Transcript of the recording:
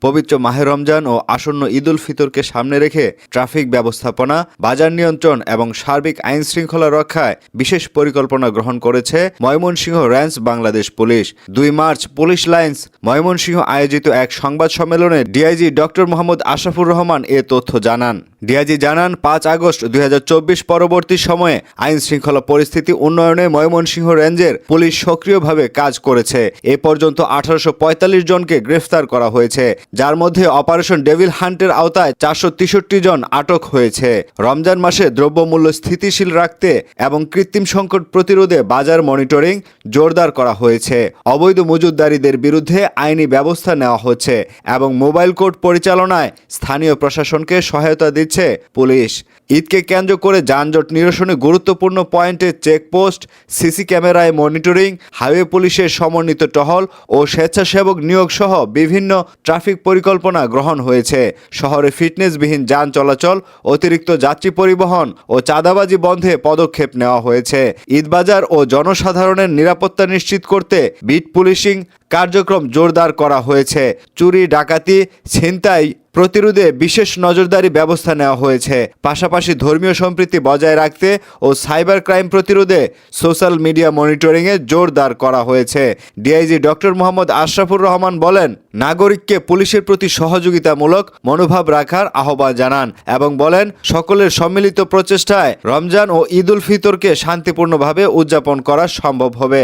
পবিত্র মাহে রমজান ও আসন্ন ঈদ উল ফিতরকে সামনে রেখে ট্রাফিক ব্যবস্থাপনা, বাজার নিয়ন্ত্রণ এবং সার্বিক আইন শৃঙ্খলা রক্ষায় বিশেষ পরিকল্পনা গ্রহণ করেছে ময়মনসিংহ রেঞ্জ বাংলাদেশ পুলিশ। ২ মার্চ পুলিশ লাইন্স ময়মনসিংহ আয়োজিত এক সংবাদ সম্মেলনে ডিআইজি ডক্টর মোহাম্মদ আশরাফুর রহমান এ তথ্য জানান। ডিআইজি জানান, ৫ আগস্ট ২০২৪ পরবর্তী সময়ে আইন শৃঙ্খলা পরিস্থিতি উন্নয়নে ময়মনসিংহ রেঞ্জের পুলিশ সক্রিয়ভাবে কাজ করেছে। এ পর্যন্ত ১৮৪৫ জনকে গ্রেফতার করা হয়েছে, যার মধ্যে অপারেশন ডেভিল হান্টের আওতায় ৪৬৩ জন আটক হয়েছে। রমজান মাসে দ্রব্যমূল্য স্থিতিশীল রাখতে এবং কৃত্রিম সংকট প্রতিরোধে বাজার মনিটরিং জোরদার করা হয়েছে। অবৈধ মজুতদারীদের বিরুদ্ধে আইনি ব্যবস্থা নেওয়া হচ্ছে এবং মোবাইল কোর্ট পরিচালনায় স্থানীয় প্রশাসনকে সহায়তা দিচ্ছে পুলিশ। ঈদকে কেন্দ্র করে যানজট নিরসনে গুরুত্বপূর্ণ পয়েন্টে চেকপোস্ট, সিসি ক্যামেরায় মনিটরিং, হাইওয়ে পুলিশের সমন্বিত টহল ও স্বেচ্ছাসেবক নিয়োগ সহ বিভিন্ন ট্রাফিক পরিকল্পনা গ্রহণ হয়েছে। শহরে ফিটনেসবিহীন যান চলাচল, অতিরিক্ত যাত্রী পরিবহন ও চাঁদাবাজি বন্ধে পদক্ষেপ নেওয়া হয়েছে। ঈদবাজার ও জনসাধারণের নিরাপত্তা নিশ্চিত করতে বিট পুলিশিং কার্যক্রম জোরদার করা হয়েছে। চুরি, ডাকাতি, ছিনতাই প্রতিরোধে বিশেষ নজরদারি ব্যবস্থা নেওয়া হয়েছে। পাশাপাশি ধর্মীয় সম্প্রীতি বজায় রাখতে ও সাইবার ক্রাইম প্রতিরোধে সোশ্যাল মিডিয়া মনিটরিংয়ে জোরদার করা হয়েছে। ডিআইজি ডক্টর মোহাম্মদ আশরাফুর রহমান বলেন, নাগরিককে পুলিশের প্রতি সহযোগিতামূলক মনোভাব রাখার আহ্বান জানান এবং বলেন, সকলের সম্মিলিত প্রচেষ্টায় রমজান ও ঈদ উল ফিতরকে শান্তিপূর্ণভাবে উদযাপন করা সম্ভব হবে।